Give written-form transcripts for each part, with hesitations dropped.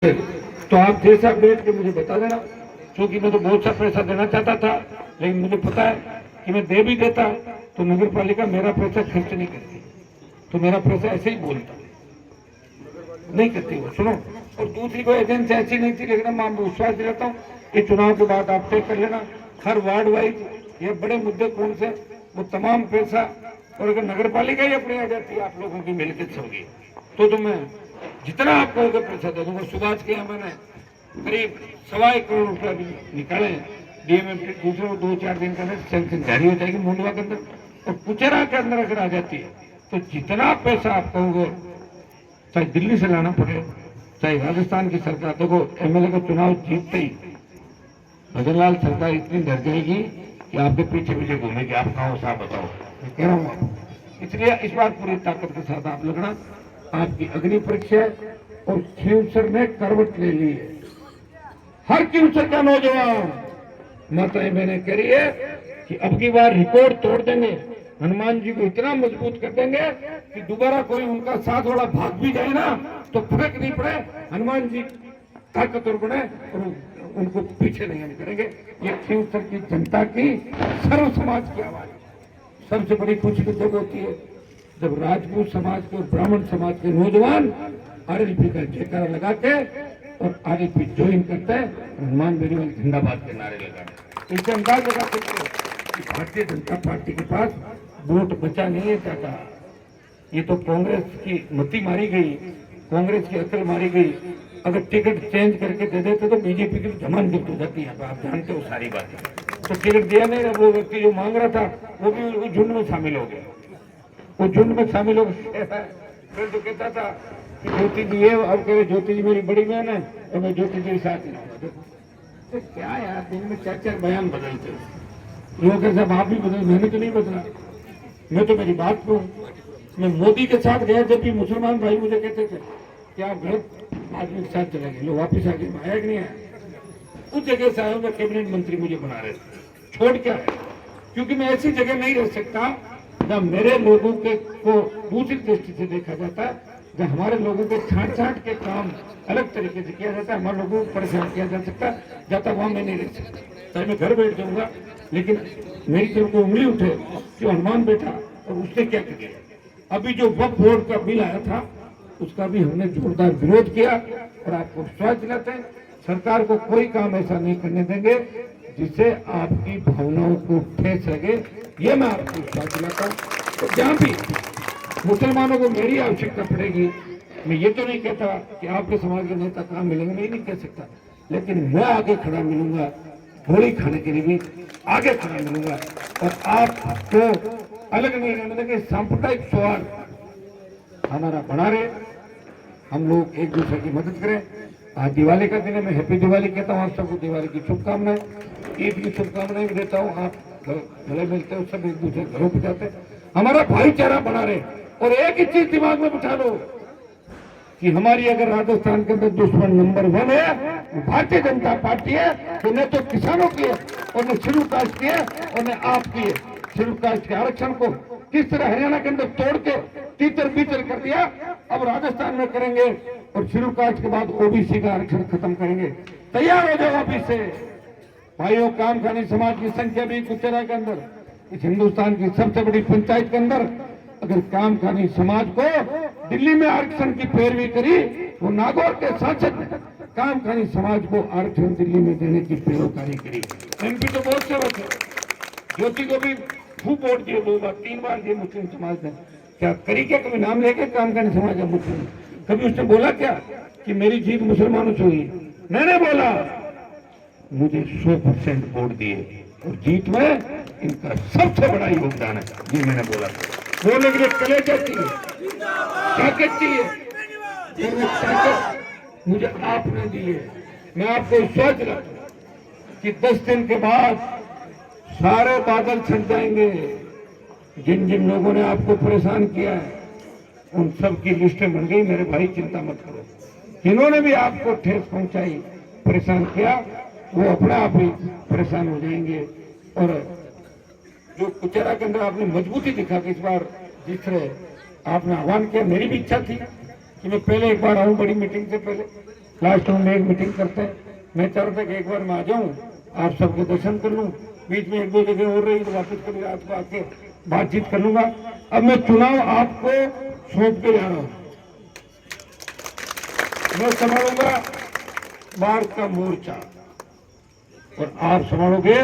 तो आप जैसा बैठ के मुझे बता देना, क्योंकि मैं तो बहुत सा पैसा देना चाहता था, लेकिन मुझे पता है कि मैं दे भी देता तो नगर पालिका मेरा पैसा खर्च नहीं करती, तो मेरा पैसा ऐसे ही बोलता नहीं करती वो। सुनो, और दूसरी कोई एजेंसी ऐसी नहीं थी, लेकिन मैं विश्वास दिलाता हूँ ये चुनाव के बाद आप तय कर लेना, हर वार्ड वाइज ये बड़े मुद्दे कौन से वो तमाम पैसा, और अगर नगर पालिका ही अपनी आ जाती है आप लोगों की मिलकत होगी तो मैं जितना आप कहोगे पैसा दे दूंगा। सुभाष के यहाँ मैंने करीब 1.25 करोड़ रुपया भी निकाले, डीएमएम दूसरे 2-4 दिन के अंदर सैंक्शन जारी हो जाएगी मुंडवा के अंदर, और कुचेरा के अंदर अगर आ जाती है तो जितना पैसा आप कहोगे, चाहे दिल्ली से लाना पड़े चाहे राजस्थान की सरकार। देखो एमएलए का चुनाव जीतते ही भजनलाल सरकार इतनी डर जाएगी कि आपके पीछे पीछे घूमेगी, आप कहाँ साहब बताओ, मैं कह रहा हूँ। इसलिए इस बार पूरी ताकत के साथ आप लगना, आपकी अग्नि परीक्षा और फ्यूचर ने करवट ले ली है। हर फ्यूचर का नौजवान माताएं मैंने कह रही है कि अब की बार रिकॉर्ड तोड़ देंगे, हनुमान जी को इतना मजबूत कर देंगे कि दोबारा कोई उनका साथ वाला भाग भी जाए ना तो फर्क नहीं पड़े, हनुमान जी ताकतवर बने और उनको पीछे नहीं आने करेंगे। ये फ्यूचर की जनता की सर्व समाज की आवाज, सबसे बड़ी खुशी की जब होती है जब राजपूत समाज के और ब्राह्मण समाज के नौजवान आरएलपी का जयकारा लगा के और आरएलपी ज्वाइन करते हैं, हनुमान बेनीवाल जिंदाबाद के नारे लगाते, इससे अंदाज लगा सकते हो कि भारतीय जनता पार्टी के पास वोट बचा नहीं है चाचा। ये तो कांग्रेस की मती मारी गई, कांग्रेस की अकल मारी गई। अगर टिकट चेंज करके दे देते तो बीजेपी की जमान गिफ्ट हो जाती है, आप जानते हो सारी बातें। तो टिकट दिया नहीं, वो व्यक्ति जो मांग रहा था वो भी झुंड में शामिल हो गया, वो झुंड में शामिल हो गया। फिर तो कहता था कि ज्योति जी है, अब कह ज्योति जी मेरी बड़ी बहन है और मैं ज्योति जी के साथ ही। तो क्या यार, दिन में 4-4 बयान बदलते हो लोग, साहब आप भी बदल, मैंने तो नहीं बदला, मैं तो मेरी बात को। मैं मोदी के साथ गया जब भी मुसलमान भाई मुझे कहते थे कि आप गलत आदमी के साथ चले गए, लोग वापिस आके आया कि नहीं आया, उस जगह से आया मैं कैबिनेट मंत्री मुझे बना रहे थे, छोड़ क्या है, क्योंकि मैं ऐसी जगह नहीं रह सकता जहाँ मेरे लोगों के को दूसरी दृष्टि से देखा जाता है, जहाँ हमारे लोगों के छांट के काम अलग तरीके से किया जाता है, हमारे लोगों को परेशान किया जा सकता जाता, वहां मैं नहीं रह सकता। चाहे मैं घर बैठ जाऊंगा, लेकिन मेरी तरफ को उंगली उठे कि हनुमान बेटा और उसने क्या किया। अभी जो वक्फ बोर्ड का बिल आया था उसका भी हमने जोरदार विरोध किया, और आपको विश्वास दिलाते हैं सरकार को कोई काम ऐसा नहीं करने देंगे जिससे आपकी भावनाओं को ठेस लगे, ये मैं आपको विश्वास दिलाता हूँ। तो जहाँ भी मुसलमानों को मेरी आवश्यकता पड़ेगी, मैं ये तो नहीं कहता कि आपके समाज के नेता कहाँ मिलेंगे, मैं नहीं कह सकता, लेकिन मैं आगे खड़ा मिलूंगा, गोली खाने के लिए भी आगे खड़ा मिलूंगा, और आपको अलग नहीं रहने देंगे। सांप्रदायिक सौहार्द हमारा बना रहे, हम लोग एक दूसरे की मदद करें। आज दिवाली का दिन है, मैं हैप्पी दिवाली कहता हूँ आप सबको, दिवाली की शुभकामनाएं, ईद की शुभकामनाएं भी देता हूँ। आप गले मिलते हो, सब एक दूसरे घरों पर जाते हैं, हमारा भाईचारा बना रहे। और एक ही चीज दिमाग में बिठा लो कि हमारी अगर राजस्थान के अंदर दुश्मन नंबर 1 है भारतीय जनता पार्टी है, तो न तो किसानों की है और न शेड्यूल कास्ट की है और न आपकी है। शेड्यूल कास्ट के आरक्षण को किस तरह हरियाणा के अंदर तोड़ के तीतर बीतर कर दिया, अब राजस्थान में करेंगे, और शेड्यूल कास्ट के बाद ओबीसी का आरक्षण खत्म करेंगे। तैयार हो जाओ ऑफिस से भाइयों। कामखानी समाज की संख्या भी कुचेरा के अंदर, इस हिंदुस्तान की सबसे बड़ी पंचायत के अंदर अगर कामखानी समाज को दिल्ली में आरक्षण की पैरवी करी, वो नागौर के सांसद ने कामखानी समाज को आरक्षण दिल्ली में देने की पैरोकारी करी। एमपी तो बहुत से बचे, ज्योति को भी खूब वोट दिए, 2 बार 3 बार दिए मुस्लिम समाज ने, क्या करी क्या कभी नाम लेके कामखानी समाज का मुस्लिम, कभी उसने बोला क्या कि मेरी जीत मुसलमानों से हुई? मैंने बोला मुझे 100% वोट दिए और जीत में इनका सबसे बड़ा योगदान है, ये मैंने बोला। बोलने के लिए कलेजा चाहिए, ताकत चाहिए, और वो ताकत मुझे आपने दी है। मैं आपको विश्वास दिलाता हूं कि 10 दिन के बाद सारे बादल छट जाएंगे। जिन जिन लोगों ने आपको परेशान किया है उन सब की लिस्टें बन गई, मेरे भाई चिंता मत करो। जिन्होंने भी आपको ठेस पहुंचाई, परेशान किया, वो अपने आप ही परेशान हो जाएंगे। और जो कुचेरा के अंदर आपने मजबूती दिखा कि इस बार जिस तरह आपने आह्वान किया, मेरी भी इच्छा थी कि मैं पहले एक बार आऊं बड़ी मीटिंग से पहले, लास्ट में एक मीटिंग करते हैं। मैं चाह रहा था कि एक बार मैं आ जाऊं, आप सबके दर्शन कर लूं, बीच में एक दो जगह और रही तो वापस कभी रात को आके बातचीत कर लूंगा। अब मैं चुनाव आपको सौंप के जा रहा हूं। मैं संभालूंगा बाहर का मोर्चा और आप संभालोगे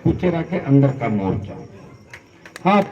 कुचेरा के अंदर का मोर्चा। हाँ,